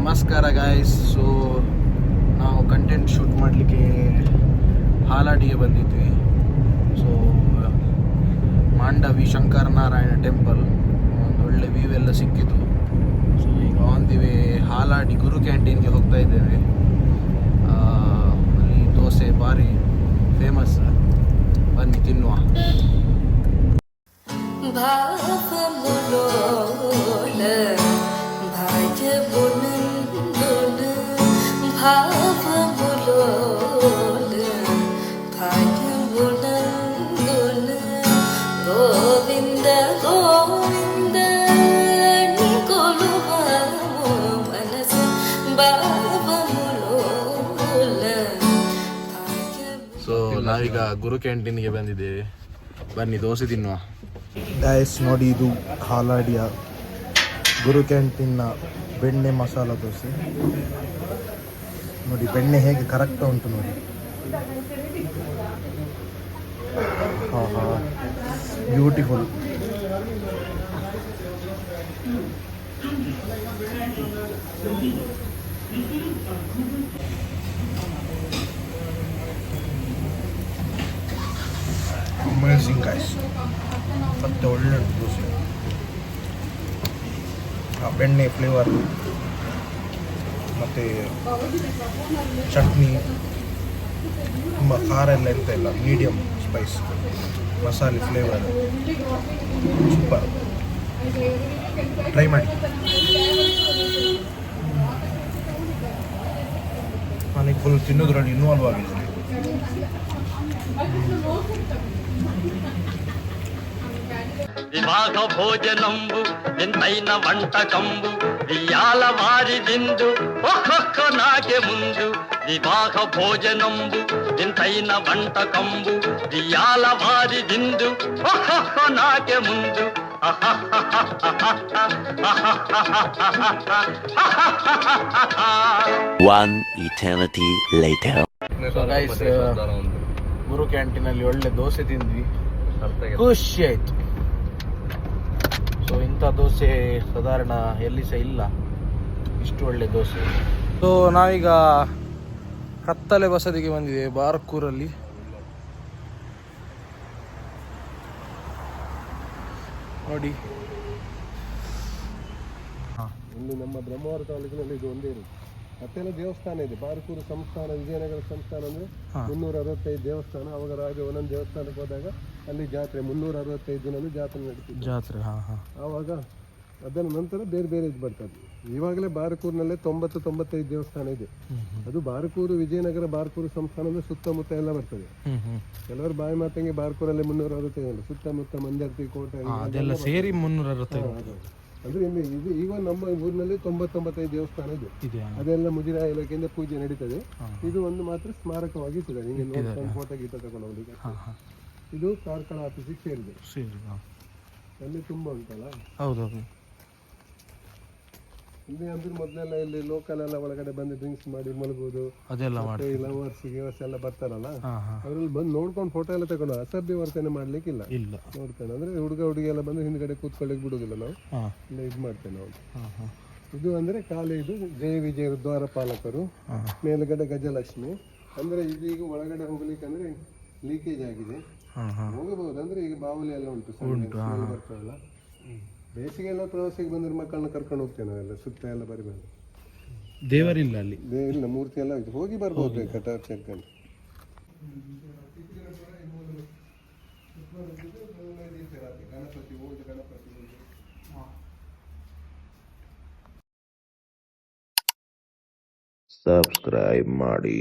ನಮಸ್ಕಾರ guys. So ನಾವು content shoot ಮಾಡಲಿಕ್ಕೆ ಹಾಲಾಡಿಗೆ ಬಂದಿದ್ವಿ. ಸೊ ಮಾಂಡವಿ ಶಂಕರನಾರಾಯಣ ಟೆಂಪಲ್ ಒಂದು ಒಳ್ಳೆ ವ್ಯೂ ಎಲ್ಲ ಸಿಕ್ಕಿತು. ಸೊ ಈಗ ಆನ್ ದಿ ವೇ ಹಾಲಾಡಿ ಗುರು ಕ್ಯಾಂಟೀನ್ಗೆ ಹೋಗ್ತಾ ಇದ್ದೇವೆ. ಅಲ್ಲಿ ದೋಸೆ ಭಾರಿ ಫೇಮಸ್, ಬನ್ನಿ ತಿನ್ನುವ. ಸೊ ನಾವೀಗ ಗುರು ಕ್ಯಾಂಟೀನ್ಗೆ ಬಂದಿದ್ದೇವೆ, ಬನ್ನಿ ದೋಸೆ ತಿನ್ನುವ. ಗಾಯ್ಸ್ ನೋಡಿ, ಇದು ಹಾಲಾಡಿಯ ಗುರು ಕ್ಯಾಂಟೀನ್ನ ಬೆಣ್ಣೆ ಮಸಾಲ ದೋಸೆ. ನೋಡಿ ಬೆಣ್ಣೆ ಹೇಗೆ ಕರೆಕ್ಟ್ ಉಂಟು ನೋಡಿ. ಬ್ಯೂಟಿಫುಲ್. ಅಮೇಜಿಂಗ್ ಗಾಯ್ಸ್, ಮತ್ತೆ ಒಳ್ಳೆ ದೋಸೆ. ಆ ಬೆಣ್ಣೆ ಫ್ಲೇವರ್ ಮತ್ತು ಚಟ್ನಿ ತುಂಬ ಖಾರ ಎಲ್ಲ ಎಂತ ಇಲ್ಲ, ಮೀಡಿಯಮ್ ಸ್ಪೈಸ್, ಮಸಾಲೆ ಫ್ಲೇವರ್ ಸೂಪರ್. ಟ್ರೈ ಮಾಡಿ. ನನಗೆ ಫುಲ್ ತಿನ್ನೋದ್ರಲ್ಲಿ ಇನ್ವಾಲ್ವ್ ಆಗಿದೆ. ವಿಭಾಗ ಭೋಜನಂಬು ಎಂತೈನ వంటకంబు వియాల వారిదిందు ఒక్కొక్క నాకే ముందు. విభాగ భోజనంబు ఎంతైన వంటకంబు వియాల వారిదిందు ఒక్కొక్క నాకే ముందు. One eternity later. So guys, ಗುರು ಕ್ಯಾಂಟೀನಲ್ಲಿ ಒಳ್ಳೆ ದೋಸೆ ತಿಂದ್ವಿ, ಖುಷಿ ಆಯ್ತು. ಸೊ ಇಂಥ ದೋಸೆ ಸಾಧಾರಣ ಎಲ್ಲಿ ಸಹ ಇಲ್ಲ, ಇಷ್ಟು ಒಳ್ಳೆ ದೋಸೆ. ಸೊ ನಾವೀಗ ಕತ್ತಲೆ ಬಸದಿಗೆ ಬಂದಿದ್ದೇವೆ ಬಾರ್ಕೂರಲ್ಲಿ. ನೋಡಿ, ಇಲ್ಲಿ ನಮ್ಮ ಬ್ರಹ್ಮಾವರ ತಾಲೂಕಿನಲ್ಲಿ ಇದು ಒಂದೇ ಇರುತ್ತೆ. ಮತ್ತೆಲ್ಲ ದೇವಸ್ಥಾನ ಇದೆ. ಬಾರ್ಕೂರು ಸಂಸ್ಥಾನ, ವಿಜಯನಗರ ಸಂಸ್ಥಾನ ಅಂದರೆ 365 ದೇವಸ್ಥಾನ. ಅವಾಗ ರಾಜ ಒಂದೊಂದು ದೇವಸ್ಥಾನಕ್ಕೆ ಹೋದಾಗ ಅಲ್ಲಿ ಜಾತ್ರೆ 365 ದಿನನೂ ಜಾತ್ರೆ ನಡೀತಿತ್ತು. ಜಾತ್ರೆ ಆವಾಗ ಅದರ ನಂತರ ಬೇರೆ ಬೇರೆ ಇದು ಬರ್ತದೆ. ಇವಾಗಲೇ ಬಾರ್ಕೂರಿನಲ್ಲೇ 90-95 ದೇವಸ್ಥಾನ ಇದೆ. ಅದು ಬಾರ್ಕೂರು ವಿಜಯನಗರ ಬಾರ್ಕೂರು ಸಂಸ್ಥಾನ ಅಂದರೆ ಸುತ್ತಮುತ್ತ ಎಲ್ಲ ಬರ್ತದೆ. ಕೆಲವರು ಬಾಯಿ ಮಾತಂಗೆ ಬಾರ್ಕೂರಲ್ಲಿ 365 ಸುತ್ತಮುತ್ತ ಮಂದರ್ತಿ, ಕೋಟೆ ಅದೆಲ್ಲ ಸೇರಿ 365. ಅಂದ್ರೆ ಇದು ಈಗ ನಮ್ಮ ಊರಿನಲ್ಲಿ 90-95 ದೇವಸ್ಥಾನ ಇದೆ. ಅದೆಲ್ಲ ಮುಜರಾಯಿ ಇಲಾಖೆಯಿಂದ ಪೂಜೆ ನಡೀತದೆ. ಇದು ಒಂದು ಮಾತ್ರ ಸ್ಮಾರಕವಾಗಿ ಇರ್ತದೆ. ನಿಮಗೆ ನೋಡ್ಕೊಂಡು ಫೋಟೋ ಗೀಟ ತಗೊಂಡು ಹೋಗ್ಲಿಕ್ಕೆ. ಇದು ಕಾರ್ಕಳ ಆಫೀಸಿಗೆ ಸೇರಿದೆ. ಅಲ್ಲಿ ತುಂಬಾ ಉಂಟಲ್ಲ. ಹೌದೌದು. ಇಲ್ಲಿ ಅಂದ್ರೆ ಮೊದಲೆಲ್ಲ ಇಲ್ಲಿ ಲೋಕಲ್ ಎಲ್ಲ ಒಳಗಡೆ ಬಂದು ಡ್ರಿಂಕ್ಸ್ ಮಾಡಿ ಮಲಗುವುದು, ಅದೆಲ್ಲ ಮಾಡಿ ಲವರ್ಸ್ ಗಿವರ್ಸ್ ಎಲ್ಲ ಬರ್ತಾರಲ್ಲ, ಅದ್ರಲ್ಲಿ ಬಂದು ನೋಡ್ಕೊಂಡು ಫೋಟೋ ಎಲ್ಲ ತಗೊಂಡು ಅಸಭ್ಯ ವರ್ತನೆ ಮಾಡ್ಲಿಕ್ಕಿಲ್ಲ. ನೋಡ್ತಾನೆ ಅಂದ್ರೆ ಹುಡುಗ ಹುಡುಗಿ ಎಲ್ಲ ಬಂದು ಹಿಂದ್ಗಡೆ ಕೂತ್ಕೊಳ್ಳಿಕ್ ಬಿಡುದಿಲ್ಲ. ನಾವು ಇಲ್ಲ ಇದು ಮಾಡ್ತೇವೆ ನಾವು. ಇದು ಅಂದ್ರೆ ಕಾಲೇಜು ಜಯ ವಿಜಯ ದ್ವಾರಪಾಲಕರು, ಮೇಲ್ಗಡೆ ಗಜಲಕ್ಷ್ಮಿ. ಅಂದ್ರೆ ಇದೀಗ ಒಳಗಡೆ ಹೋಗ್ಲಿಕ್ಕೆ ಅಂದ್ರೆ ಲೀಕೇಜ್ ಆಗಿದೆ, ಹೋಗಬಹುದು. ಅಂದ್ರೆ ಈಗ ಬಾವಲಿ ಎಲ್ಲ ಉಂಟು, ಬರ್ತಾವಲ್ಲ. ಬೇಸಿಗೆ ಎಲ್ಲ ಪ್ರವಾಸಿಗೆ ಬಂದ್ರೆ ಮಕ್ಕಳನ್ನ ಕರ್ಕೊಂಡು ಹೋಗ್ತೇವೆ ನಾವೆಲ್ಲ, ಸುತ್ತ ಎಲ್ಲ ಬರಬೇಕು. ದೇವರಿಲ್ಲ ಅಲ್ಲಿ, ಇಲ್ಲ ಮೂರ್ತಿ ಎಲ್ಲ ಹೋಗಿ ಬರ್ಬೋದು ಕಟಾರ್ ಸೇರ್ಕೊಂಡು. Subscribe ಮಾಡಿ.